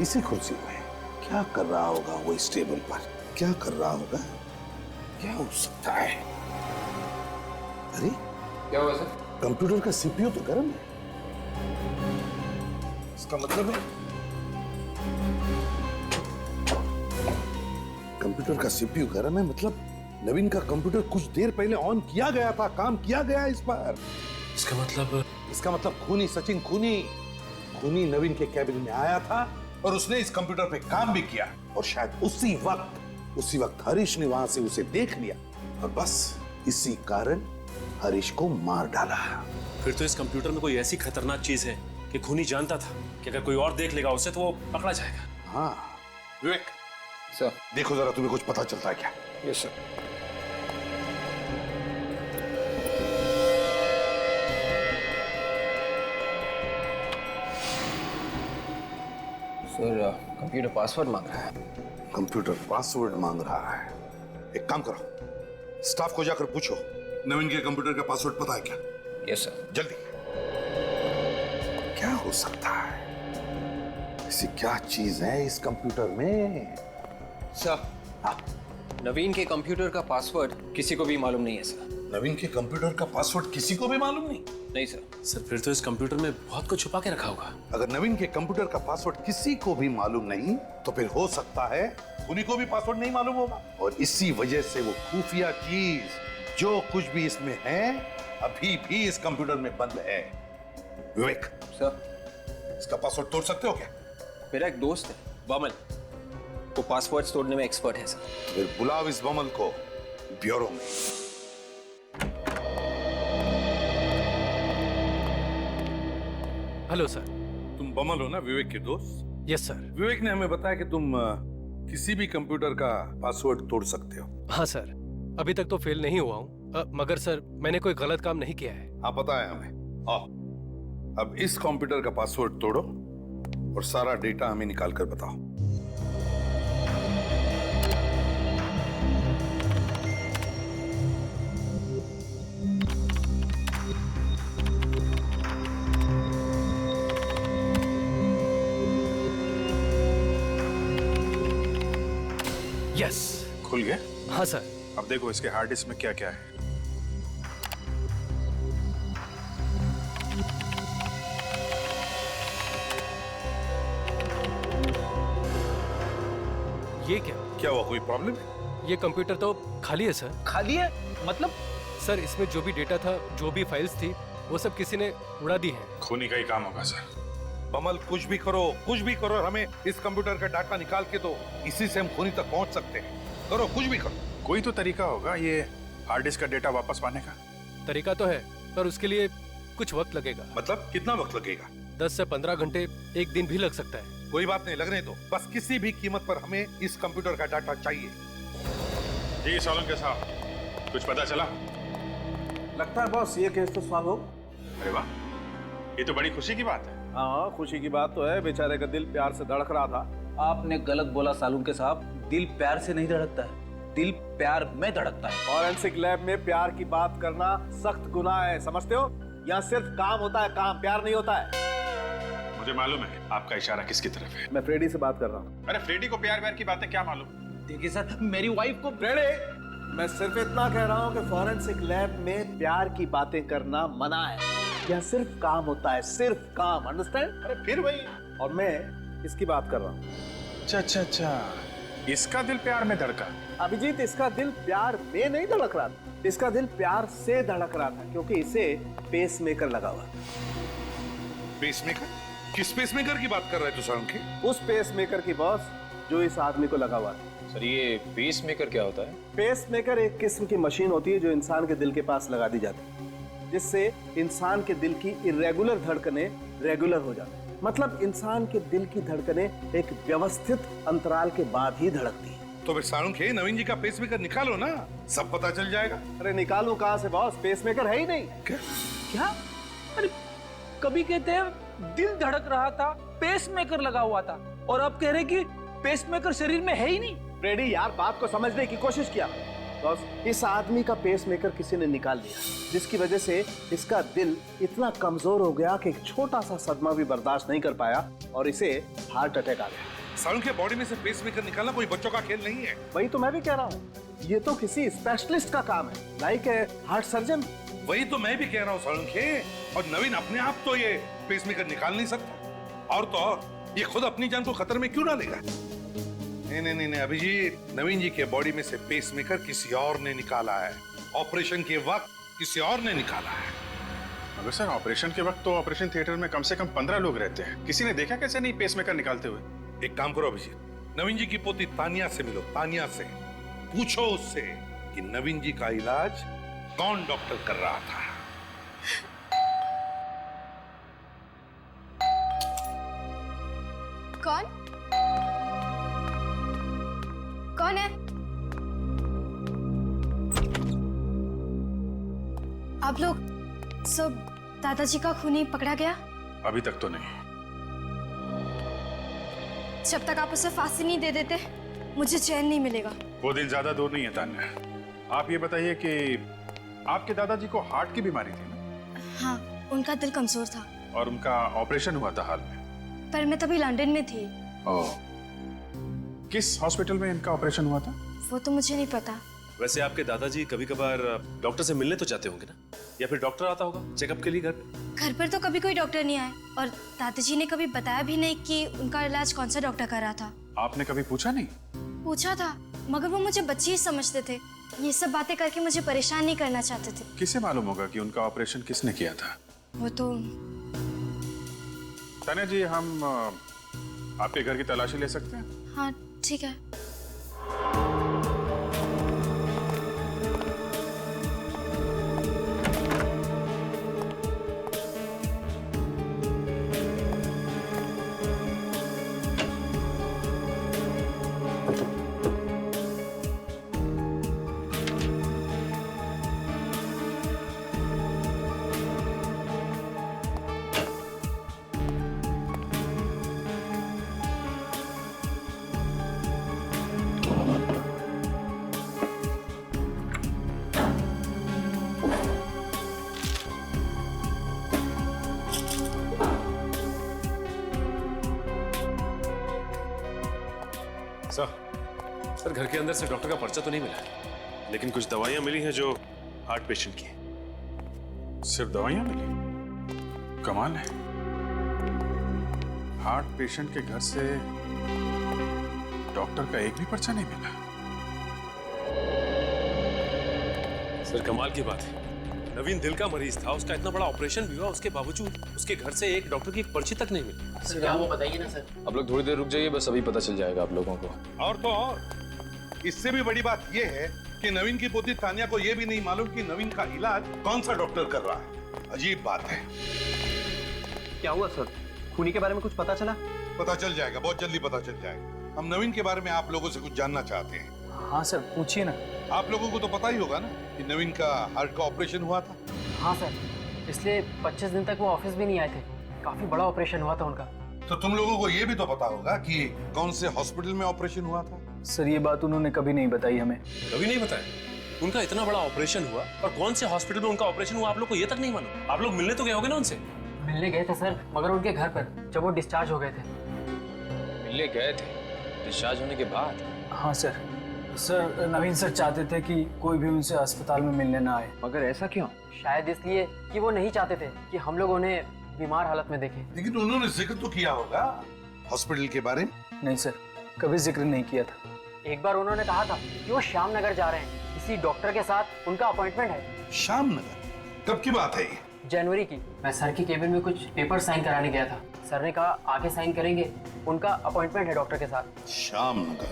Speaker 10: इसी कुर्सी में। क्या कर रहा होगा वो इस टेबल पर? क्या कर रहा होगा? क्या हो सकता है? अरे
Speaker 4: क्या हुआ सर?
Speaker 10: कंप्यूटर का सीपीयू तो गर्म है। इसका मतलब है कंप्यूटर का सीपीयू गर्म है, मतलब नवीन का कंप्यूटर कुछ देर पहले ऑन किया गया था, काम किया गया इस पर।
Speaker 12: इसका मतलब
Speaker 1: खूनी सचिन, खूनी नवीन के कैबिन में आया था और उसने इस कंप्यूटर पे काम भी किया। और शायद उसी वक्त हरीश ने वहां से उसे देख लिया और बस इसी कारण हरीश को मार डाला।
Speaker 12: फिर तो इस कंप्यूटर में कोई ऐसी खतरनाक चीज है कि ये खूनी जानता था कि अगर कोई और देख लेगा उसे तो वो पकड़ा जाएगा।
Speaker 10: हाँ विवेक
Speaker 14: सर
Speaker 10: देखो जरा, तुम्हें कुछ पता चलता है क्या?
Speaker 14: Yes sir. Sir computer password मांग रहा है।
Speaker 10: कंप्यूटर पासवर्ड मांग रहा है। एक काम करो, स्टाफ को जाकर पूछो नवीन के कंप्यूटर का पासवर्ड पता है क्या?
Speaker 14: Yes sir.
Speaker 10: जल्दी। क्या हो सकता है? ऐसी क्या चीज है इस कंप्यूटर में?
Speaker 4: सर नवीन के कंप्यूटर का पासवर्ड किसी को भी मालूम नहीं है सर।
Speaker 10: नवीन के कंप्यूटर का पासवर्ड किसी को भी मालूम नहीं?
Speaker 4: नहीं सर।
Speaker 12: सर फिर तो इस कंप्यूटर में बहुत कुछ छुपा के रखा होगा।
Speaker 10: अगर नवीन के कंप्यूटर का पासवर्ड किसी को भी मालूम नहीं तो फिर हो सकता है उन्हीं को भी पासवर्ड नहीं मालूम होगा, और इसी वजह से वो खुफिया चीज जो कुछ भी इसमें है अभी भी इस कंप्यूटर में बंद है। विवेक
Speaker 4: सर
Speaker 10: इसका पासवर्ड तोड़ सकते हो क्या?
Speaker 4: मेरा एक दोस्त है बमल, वो पासवर्ड तोड़ने में एक्सपर्ट है सर।
Speaker 10: फिर बुलाओ इस बमल को ब्यूरो में।
Speaker 3: Hello sir.
Speaker 1: तुम बमल हो ना, विवेक के दोस्त?
Speaker 3: Yes sir.
Speaker 1: विवेक ने हमें बताया कि तुम किसी भी कंप्यूटर का पासवर्ड तोड़ सकते हो।
Speaker 3: हाँ सर, अभी तक तो फेल नहीं हुआ हूँ, मगर सर मैंने कोई गलत काम नहीं किया है।
Speaker 1: हाँ पता है हमें। आओ अब इस कंप्यूटर का पासवर्ड तोड़ो और सारा डेटा हमें निकाल कर बताओ।
Speaker 3: यस
Speaker 12: खुल गया?
Speaker 3: हाँ सर।
Speaker 12: अब देखो इसके हार्ड डिस्क में क्या क्या है।
Speaker 3: ये क्या
Speaker 1: हुआ, कोई प्रॉब्लम है?
Speaker 3: ये कंप्यूटर तो खाली है सर।
Speaker 6: खाली है मतलब?
Speaker 3: सर इसमें जो भी डेटा था, जो भी फाइल्स थी, वो सब किसी ने उड़ा दी है।
Speaker 12: खूनी का ही काम होगा सर।
Speaker 1: बमल कुछ भी करो, हमें इस कंप्यूटर का डाटा निकाल के दो, इसी से हम खूनी तक पहुंच सकते हैं। करो, कुछ भी करो।
Speaker 12: कोई तो तरीका होगा ये हार्ड डिस्क का डेटा वापस पाने का।
Speaker 3: तरीका तो है, पर उसके लिए कुछ वक्त लगेगा।
Speaker 1: मतलब कितना वक्त लगेगा?
Speaker 3: 10 से 15 घंटे, एक दिन भी लग सकता है।
Speaker 1: कोई बात नहीं, लगने दो। बस किसी भी कीमत पर हमें इस कंप्यूटर का डाटा चाहिए।
Speaker 12: जी सोलंकी साहब, कुछ पता चला?
Speaker 13: लगता है बॉस ये केस तो सॉल्व हो।
Speaker 12: अरे वाह, ये तो बड़ी खुशी की बात है।
Speaker 13: हाँ खुशी की बात तो है, बेचारे का दिल प्यार से धड़क रहा था।
Speaker 6: आपने गलत बोला सालुंके साहब, दिल प्यार से नहीं धड़कता है, दिल प्यार में धड़कता है।
Speaker 13: फॉरेंसिक लैब में प्यार की बात करना सख्त गुनाह है, समझते हो? यहाँ सिर्फ काम होता है, काम, प्यार नहीं होता है।
Speaker 12: मुझे मालूम है आपका इशारा किसकी तरफ है।
Speaker 13: मैं फ्रेडी से बात कर रहा हूँ।
Speaker 12: अरे फ्रेडी को प्यार की बातें क्या मालूम?
Speaker 6: देखिए सर, मेरी वाइफ को।
Speaker 13: फ्रेडी, मैं सिर्फ इतना कह रहा हूँ कि फॉरेंसिक लैब में प्यार की बातें करना मना है। यहाँ सिर्फ काम होता है, सिर्फ काम, अंडरस्टैंड?
Speaker 12: अरे फिर वही।
Speaker 13: और मैं इसकी बात कर रहा हूँ।
Speaker 12: अच्छा, इसका दिल प्यार में धड़का।
Speaker 13: अभिजीत, इसका दिल प्यार में नहीं धड़क रहा था, इसका दिल प्यार से धड़क रहा था, क्योंकि इसे पेसमेकर लगा हुआ।
Speaker 1: पेसमेकर? किस पेसमेकर की बात कर रहे थे सोलंकी?
Speaker 13: उस पेसमेकर की बॉस जो इस आदमी को लगा हुआ था।
Speaker 14: सर ये पेसमेकर क्या होता है?
Speaker 13: पेसमेकर एक किस्म की मशीन होती है जो इंसान के दिल के पास लगा दी जाती है, जिससे इंसान के दिल की इरेगुलर धड़कनें रेगुलर हो जाती है। मतलब इंसान के दिल की धड़कनें एक व्यवस्थित अंतराल के बाद ही धड़कती है।
Speaker 1: तो फिर सोलंकी, नवीन जी का पेसमेकर निकालो ना, सब पता चल जाएगा।
Speaker 13: अरे निकालूं कहां से बॉस, पेसमेकर है ही नहीं।
Speaker 6: क्या? अरे कभी कहते हैं दिल धड़क रहा था, पेसमेकर लगा हुआ था, और अब कह रहे कि पेसमेकर शरीर में है ही नहीं।
Speaker 13: फ्रेडी यार, बात को समझने की कोशिश किया। बॉस, इस आदमी का पेसमेकर किसी ने निकाल लिया, जिसकी वजह से इसका दिल इतना कमजोर हो गया कि एक छोटा सा सदमा भी बर्दाश्त नहीं कर पाया और इसे हार्ट अटैक आ गया।
Speaker 1: सोलंकी, बॉडी में से पेसमेकर निकालना कोई बच्चों का खेल नहीं है।
Speaker 13: वही तो मैं भी कह रहा हूँ, ये तो किसी स्पेशलिस्ट का काम है, लाइक हार्ट सर्जन।
Speaker 1: वही तो मैं भी कह रहा हूँ सोलंकी। और नवीन अपने आप तो ये पेसमेकर निकाल नहीं सकता, और तो और ये खुद अपनी जान को खतरे में क्यों डालेगा? नहीं अभिजीत, नवीन जी के बॉडी में से पेसमेकर किसी और ने निकाला है। ऑपरेशन के वक्त किसी और ने निकाला है।
Speaker 12: मगर सर ऑपरेशन के वक्त तो ऑपरेशन थिएटर में कम से कम 15 लोग रहते हैं, किसी ने देखा कैसे नहीं पेसमेकर निकालते हुए?
Speaker 1: एक काम करो अभिजीत, नवीन जी की पोती तानिया से मिलो, तानिया से पूछो उससे कि नवीन जी का इलाज कौन डॉक्टर कर रहा था।
Speaker 7: आप लोग सब दादाजी का खूनी पकड़ा गया?
Speaker 2: अभी तक तो नहीं।
Speaker 7: जब तक आप उसे फांसी नहीं दे देते मुझे चैन नहीं मिलेगा।
Speaker 2: वो दिन ज्यादा दूर नहीं है तान्या। आप ये बताइए कि आपके दादाजी को हार्ट की बीमारी थी ना?
Speaker 7: हाँ, उनका दिल कमजोर था
Speaker 2: और उनका ऑपरेशन हुआ था हाल में।
Speaker 7: पर मैं तभी लंदन में थी।
Speaker 2: ओह, किस हॉस्पिटल में इनका ऑपरेशन हुआ था?
Speaker 7: वो तो मुझे नहीं पता।
Speaker 12: वैसे आपके दादाजी कभी कभार डॉक्टर से मिलने तो जाते होंगे ना, या फिर डॉक्टर आता होगा चेकअप के लिए घर पे?
Speaker 7: घर पर तो कभी कोई डॉक्टर नहीं आया और दादाजी ने कभी बताया भी नहीं कि उनका इलाज कौन सा डॉक्टर कर रहा था।
Speaker 2: आपने कभी पूछा नहीं?
Speaker 7: पूछा था मगर वो मुझे बच्ची ही समझते थे। ये सब बातें करके मुझे परेशान नहीं करना चाहते थे।
Speaker 2: किसे मालूम होगा कि उनका ऑपरेशन किसने किया था?
Speaker 7: वो तो
Speaker 2: तान्या जी, हम आपके घर की तलाशी ले सकते हैं?
Speaker 7: हाँ ठीक है।
Speaker 12: सर घर के अंदर से डॉक्टर का पर्चा तो नहीं मिला है, लेकिन कुछ दवाइयां मिली हैं जो हार्ट पेशेंट की हैं।
Speaker 2: सिर्फ दवाइयां मिली? कमाल है, हार्ट पेशेंट के घर से डॉक्टर का एक भी पर्चा नहीं मिला।
Speaker 12: सर कमाल की बात है, नवीन दिल का मरीज था, उसका इतना बड़ा ऑपरेशन भी हुआ, उसके बावजूद उसके घर से एक डॉक्टर की एक पर्ची तक नहीं मिली।
Speaker 14: सर वो बताइए ना सर। आप लोग थोड़ी देर रुक जाइए, बस अभी पता चल जाएगा आप लोगों को।
Speaker 1: और तो और इससे भी बड़ी बात यह है कि नवीन की पोती तान्या को यह भी नहीं मालूम कि नवीन का इलाज कौन सा डॉक्टर कर रहा है। अजीब बात है।
Speaker 4: क्या हुआ सर? खूनी के बारे में कुछ पता चला?
Speaker 1: पता चल जाएगा, बहुत जल्दी पता चल जाएगा। हम नवीन के बारे में आप लोगों से कुछ जानना चाहते हैं।
Speaker 6: हाँ सर, पूछिए ना।
Speaker 1: आप लोगों को तो पता ही होगा ना कि नवीन का हार्ट का ऑपरेशन हुआ था।
Speaker 5: हाँ सर, पिछले 25 दिन तक वो ऑफिस भी नहीं आए थे। काफी बड़ा ऑपरेशन हुआ था उनका।
Speaker 1: तो तुम लोगों को ये भी तो पता होगा कि कौन से हॉस्पिटल में ऑपरेशन हुआ था?
Speaker 6: सर ये बात उन्होंने कभी नहीं बताई हमें।
Speaker 12: कभी नहीं बताया? उनका इतना बड़ा ऑपरेशन हुआ और कौन से हॉस्पिटल में उनका ऑपरेशन हुआ आप लोग को ये तक नहीं मालूम? आप लोग मिलने तो गए होगे ना उनसे?
Speaker 5: मिलने गए थे सर, मगर उनके घर पर, जब वो डिस्चार्ज हो गए थे।
Speaker 14: मिलने गए थे डिस्चार्ज होने के बाद?
Speaker 6: हाँ सर। सर नवीन सर चाहते थे कि कोई भी उनसे अस्पताल में मिलने ना आए।
Speaker 5: मगर ऐसा क्यों? शायद इसलिए कि वो नहीं चाहते थे कि हम लोग उन्हें बीमार हालत में देखें।
Speaker 1: लेकिन उन्होंने जिक्र तो किया होगा हॉस्पिटल के बारे में।
Speaker 6: नहीं सर, कभी जिक्र नहीं किया था।
Speaker 5: एक बार उन्होंने कहा था कि वो श्याम नगर जा रहे हैं, किसी डॉक्टर के साथ उनका अपॉइंटमेंट है।
Speaker 1: श्याम नगर? कब की बात है ये?
Speaker 5: जनवरी की। मैं सर की केबिन में कुछ पेपर साइन कराने गया था। सर ने कहा आगे साइन करेंगे, उनका अपॉइंटमेंट है डॉक्टर के साथ।
Speaker 1: श्याम नगर,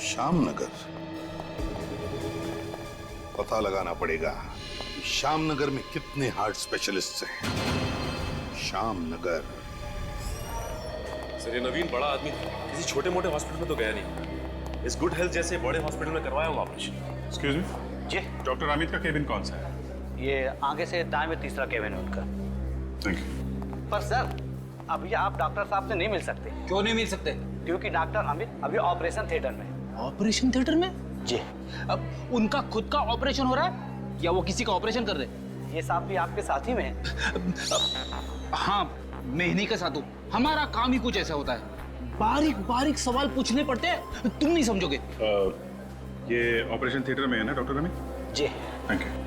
Speaker 1: श्याम नगर, पता लगाना पड़ेगा श्याम नगर में कितने हार्ट स्पेशलिस्ट हैं। श्याम नगर।
Speaker 12: सर ये नवीन बड़ा आदमी था, किसी छोटे मोटे हॉस्पिटल में तो गया नहीं। इस गुड हेल्थ जैसे बड़े हॉस्पिटल में करवाया होगा ऑपरेशन।
Speaker 2: एक्सक्यूज मी
Speaker 16: जी,
Speaker 2: डॉक्टर अमित का केबिन कौन सा है?
Speaker 16: ये आगे से दाएं में तीसरा केबिन है उनका।
Speaker 2: Thank you.
Speaker 16: पर सर अभी आप डॉक्टर साहब से नहीं मिल सकते।
Speaker 6: क्यों नहीं मिल सकते?
Speaker 16: क्योंकि डॉक्टर अमित अभी ऑपरेशन थिएटर में।
Speaker 6: ऑपरेशन थिएटर में?
Speaker 16: जी।
Speaker 6: अब उनका खुद का ऑपरेशन हो रहा है या वो किसी का ऑपरेशन कर रहे?
Speaker 16: ये साहब भी आपके साथ ही में है।
Speaker 6: हाँ, मैं इन्हीं के साथ हूँ। हमारा काम ही कुछ ऐसा होता है, बारीक बारीक सवाल पूछने पड़ते हैं, तुम नहीं समझोगे।
Speaker 2: ये ऑपरेशन थिएटर में है ना डॉक्टर अमित?
Speaker 16: जी।
Speaker 2: Thank you.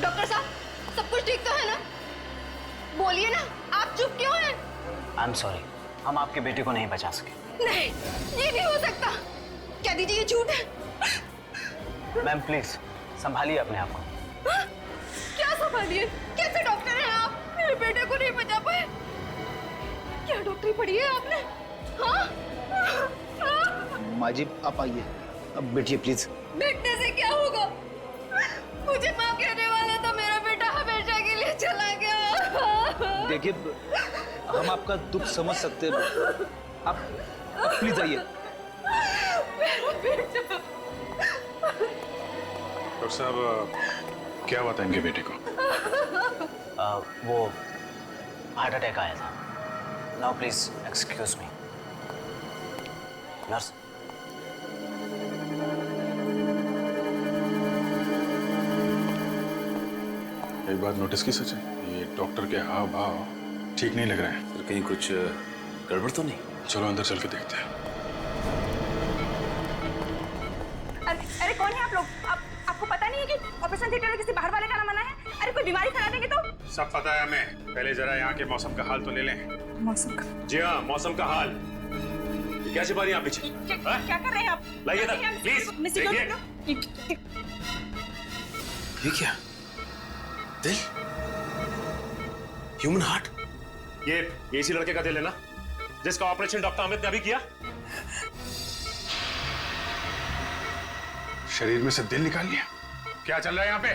Speaker 7: डॉक्टर साहब, सब कुछ ठीक तो है ना? बोलिए ना, आप चुप क्यों हैं?
Speaker 16: आई एम सॉरी, हम आपके बेटे को नहीं बचा सके।
Speaker 7: नहीं, ये नहीं हो सकता।
Speaker 15: कह दीजिए ये झूठ है।
Speaker 16: मैम प्लीज संभालिए अपने आप को।
Speaker 15: क्या संभालिए? कैसे डॉक्टर हैं आप? मेरे बेटे को नहीं बचा पाए। क्या डॉक्टरी पढ़ी है आपने? हाँ?
Speaker 6: माँ जी आप आइए, अब बैठिए प्लीज।
Speaker 15: बैठने से क्या होगा? मुझे माँ कहने वाला था, मेरा बेटा हमेशा के लिए चला गया।
Speaker 6: देखिए हम आपका दुख समझ सकते हैं, आप प्लीज आइए।
Speaker 15: मेरा बेटा।
Speaker 2: डॉक्टर साहब क्या हुआ था इनके बेटे को?
Speaker 16: वो हार्ट अटैक आया था। Now please excuse me. Nurse.
Speaker 2: एक बात नोटिस की सच है, ये डॉक्टर के हाव भाव ठीक नहीं लग रहे हैं।
Speaker 12: फिर कहीं कुछ गड़बड़ तो नहीं?
Speaker 2: चलो अंदर चल के देखते हैं।
Speaker 15: अरे कौन है आप लोग? आपको पता नहीं है कि ऑपरेशन थिएटर में किसी बाहर वाले का आना मना है? अरे कोई बीमारी फैला देंगे तो?
Speaker 2: सब पता है हमें, पहले जरा यहाँ के मौसम का हाल तो ले लें।
Speaker 15: मौसम का?
Speaker 12: जी हाँ, मौसम का हाल। ये क्या छिपा रही हैं आप पीछे?
Speaker 15: क्या कर रहे हैं आप?
Speaker 12: लाइए इधर, प्लीज। ये क्या? दिल? Human heart? ये इसी लड़के का दिल है ना, जिसका ऑपरेशन डॉक्टर अमित ने अभी किया?
Speaker 2: शरीर में से दिल निकाल लिया? क्या चल रहा है यहाँ पे?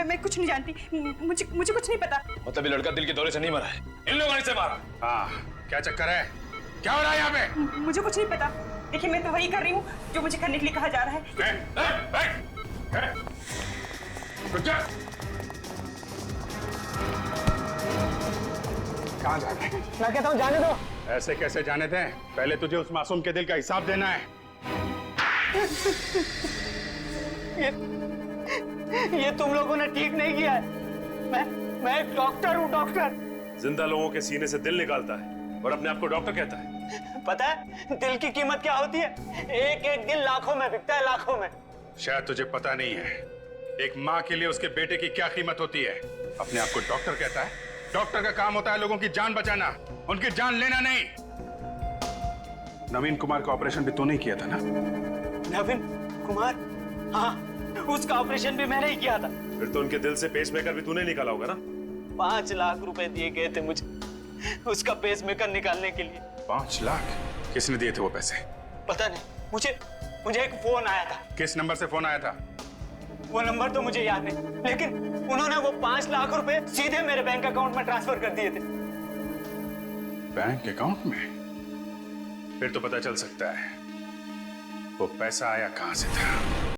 Speaker 15: मैं कुछ नहीं जानती। मुझे कुछ नहीं पता।
Speaker 14: मतलब ये लड़का दिल के दौरे से नहीं मरा है, इन लोगों ने इसे मारा।
Speaker 2: हाँ, क्या चक्कर है? क्या हो रहा है यहाँ पे?
Speaker 15: मुझे कुछ नहीं पता। देखिए मैं तो वही कर रही हूँ जो मुझे करने के लिए कहा जा रहा है।
Speaker 2: कहाँ जा रहे हैं?
Speaker 16: मैं कहता हूँ जाने दो।
Speaker 2: ऐसे कैसे जाने दें? पहले तुझे उस मासूम के दिल का हिसाब देना है।
Speaker 16: ये तुम लोगों ने ठीक नहीं किया है। मैं एक डॉक्टर हूँ, डॉक्टर।
Speaker 12: जिंदा लोगों के सीने से दिल निकालता है और अपने आप को डॉक्टर कहता है।
Speaker 16: पता है दिल की कीमत क्या होती है? एक एक दिल लाखों में बिकता है, लाखों में।
Speaker 2: शायद तुझे पता नहीं है, एक माँ के लिए उसके बेटे की क्या कीमत होती है। अपने आप को डॉक्टर कहता है। डॉक्टर का काम होता है लोगों की जान बचाना, उनकी जान लेना नहीं। नवीन कुमार का ऑपरेशन भी तूने किया था ना?
Speaker 16: नवीन कुमार? हाँ, उसका ऑपरेशन भी मैंने ही किया था।
Speaker 12: फिर तो उनके दिल से पेसमेकर भी तूने निकाला होगा ना?
Speaker 16: 5 लाख रुपए दिए गए थे मुझे उसका पेसमेकर निकालने के लिए।
Speaker 2: 5 लाख? किसने दिए थे वो पैसे?
Speaker 16: पता नहीं, मुझे एक फोन आया था।
Speaker 2: किस नंबर से फोन आया था?
Speaker 16: वो नंबर तो मुझे याद नहीं, लेकिन उन्होंने वो 5 लाख रुपए सीधे मेरे बैंक अकाउंट में ट्रांसफर कर दिए थे।
Speaker 2: बैंक अकाउंट में? फिर तो पता चल सकता है वो पैसा आया कहां से था।